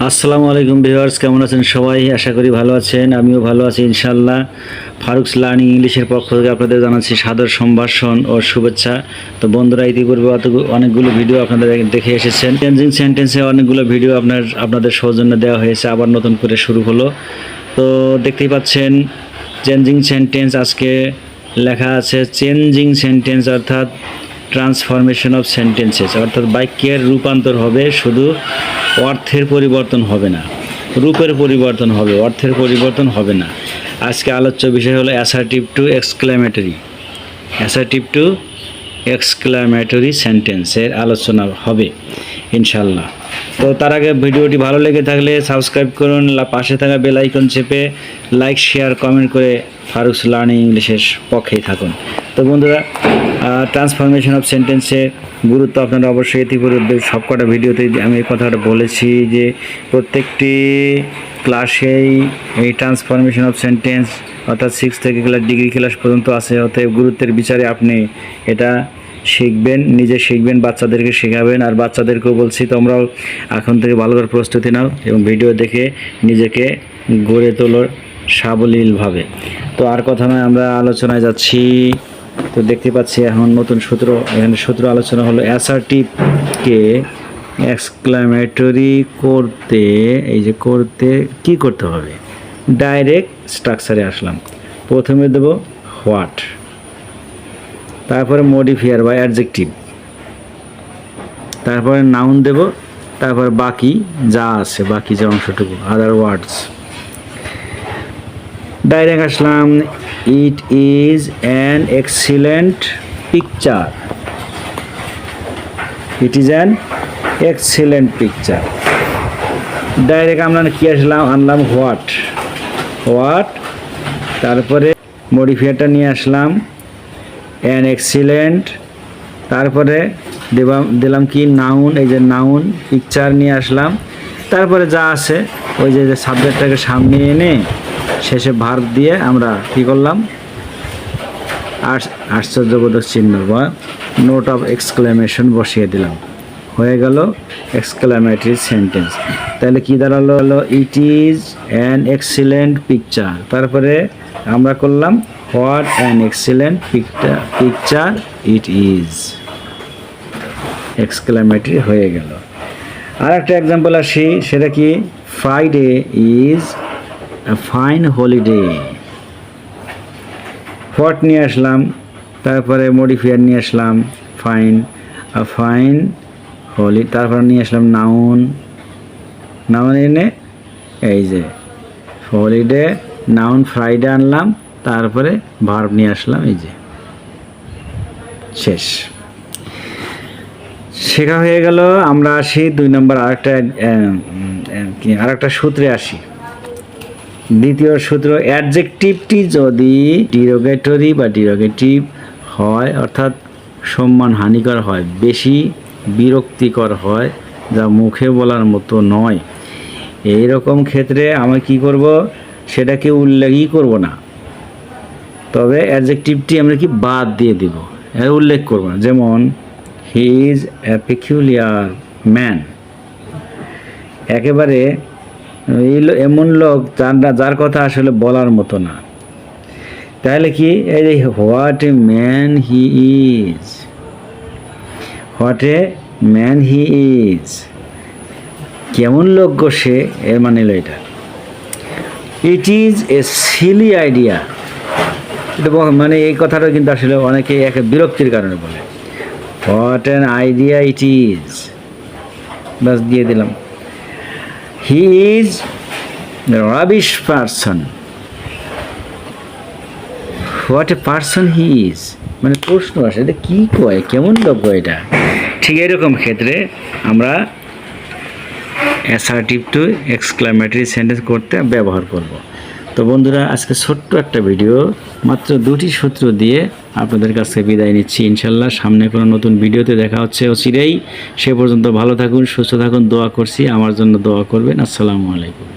আসসালামু আলাইকুম ভিউয়ার্স, কেমন আছেন সবাই? আশা করি ভালো আছেন। আমিও ভালো আছি ইনশাআল্লাহ। ফারুকস লার্নিং ইংলিশের পক্ষ থেকে আপনাদের জানাচ্ছি সাদর সম্ভাষণ ও শুভেচ্ছা। তো বন্ধুরা, ইতিপূর্বে অনেকগুলো ভিডিও আপনাদের দেখে এসেছেন। চেঞ্জিং সেন্টেন্সে অনেকগুলো ভিডিও আপনাদের সৌজন্যে দেওয়া হয়েছে, আবার নতুন করে শুরু হলো। তো দেখতেই পাচ্ছেন চেঞ্জিং সেন্টেন্স। আজকে লেখা আছে চেঞ্জিং সেন্টেন্স, অর্থাৎ ট্রান্সফরমেশন অফ সেন্টেন্সেস, অর্থাৎ বাক্যের রূপান্তর হবে, শুধু অর্থের পরিবর্তন হবে না, রূপের পরিবর্তন হবে, অর্থের পরিবর্তন হবে না। আজকে আলোচ্য বিষয় হলো assertive two exclamatory, assertive two exclamatory সেন্টেন্সের আলোচনা হবে ইনশাল্লাহ। তো তার আগে ভিডিওটি ভালো লেগে থাকলে সাবস্ক্রাইব করুন, পাশে থাকা বেল আইকন চেপে লাইক, শেয়ার, কমেন্ট করে ফারুকস লার্নিং ইংলিশের পক্ষেই থাকুন। তো বন্ধুরা, ট্রান্সফরমেশন অফ সেন্টেন্সের গুরুত্ব আপনারা অবশ্যই ইতিপূর্বে সবকটা ভিডিওতে আমি এই কথাটা বলেছি যে প্রত্যেকটি ক্লাসেই এই ট্রান্সফরমেশন অফ সেন্টেন্স অর্থাৎ 6 থেকে ডিগ্রি ক্লাস পর্যন্ত আছে। অতএব গুরুত্বের বিচারে আপনি এটা শিখবেন, নিজে শিখবেন, বাচ্চাদেরকে শেখাবেন। আর বাচ্চাদেরকেও বলছি, তোমরাও এখন থেকে ভালো করে প্রস্তুতি নাও এবং ভিডিও দেখে নিজেকে গড়ে তোলো সাবলীলভাবে। তো আর কথা নয়, আমরা আলোচনায় যাচ্ছি। তো দেখতে পাচ্ছি এখন নতুন সূত্র, এখানে সূত্র আলোচনা হলো অ্যাসার্টিভকে এক্সক্লেমেটরি করতে, এই যে করতে কি করতে হবে, ডাইরেক্ট স্ট্রাকচারে আসলাম। প্রথমে দেব হোয়াট, তারপরে মডিফায়ার বা অ্যাডজেক্টিভ, তারপরে নাউন দেব, তারপরে বাকি যা আছে, বাকি যে অংশটুকু, আদার ওয়ার্ডস। ডাইরেক্ট আসলাম, it is an excellent picture, it is an excellent picture. Direct আমরা কি আসলাম, আনলাম হোয়াট, হোয়াট, তারপরে মডিফায়ারটা নিয়ে আসলাম অ্যান এক্সিলেন্ট, তারপরে দিলাম কি নাউন, এই যে নাউন, পিকচার নিয়ে আসলাম, তারপরে যা আছে ওই যে সাবজেক্টটাকে সামনে এনে শেষে ভার্ব দিয়ে আমরা কী করলাম, আশ্চর্যবোধক চিহ্ন বা নোট অফ এক্সক্লেমেশন বসিয়ে দিলাম, হয়ে গেল এক্সক্লেমেটরি সেন্টেন্স। তাহলে কী দাঁড়ালো, হলো ইট ইজ অ্যান এক্সিলেন্ট পিকচার, তারপরে আমরা করলাম what an excellent picture it is, exclamatory হয়ে গেল। আর একটা এক্সাম্পল আসি, সেটা কি, Friday is a fine holiday, what নিয়ে আসলাম, তারপরে মডিফায়ার নিয়ে আসলাম ফাইন, a fine holiday, তারপরে নিয়ে আসলাম নাউন, নাউন এনে এই যে হলিডে, নাউন ফ্রাইডে আনলাম, তারপরে ভার্ব নিয়ে আসলাম, এই যে শেষ, শেখা হয়ে গেল। আমরা আসি 2 নম্বর আরেকটা সূত্রে আসি। দ্বিতীয় সূত্র, অ্যাডজেক্টিভটি যদি ডিরোগেটরি বা ডিরোগেটিভ হয়, অর্থাৎ সম্মান হানিকর হয়, বেশি বিরক্তিকর হয়, যা মুখে বলার মতো নয়, এই রকম ক্ষেত্রে আমরা কি করব, সেটাকে উল্লেখই করব না, তবে অ্যাডজেক্টিভটি আমরা কি বাদ দিয়ে দেব, এর উল্লেখ করব না। যেমন হি ইজ এ পেকুলিয়ার ম্যান, একেবারে এমন লোক যার কথা আসলে বলার মতো না। তাহলে কি, এই যে what a man he is, what a man he is, কেমন লোক গো সে, এর মানে হলো এটা। It is a Seely idea, এটা মানে এই কথাটা কিন্তু আসলে অনেকে একে বিরক্তির কারণে বলে, what an idea it is, বাস দিয়ে দিলাম। He is rubbish person, what a person he is, মানে প্রশ্ন আসে, এটা কী কয়, কেমন লোক এটা। ঠিক এরকম ক্ষেত্রে আমরা অ্যাসার্টিভ টু এক্সক্লেমেটরি সেন্টেন্স করতে ব্যবহার করব। তো বন্ধুরা, আজকে ছোট্ট একটা ভিডিও, মাত্র 2টি সূত্র দিয়ে আপনাদের কাছে বিদায় নিচ্ছি ইনশাল্লাহ। সামনে কোনো নতুন ভিডিওতে দেখা হচ্ছে অচিরেই। সে পর্যন্ত ভালো থাকুন, সুস্থ থাকুন, দোয়া করছি, আমার জন্য দোয়া করবেন। আসসালামু আলাইকুম।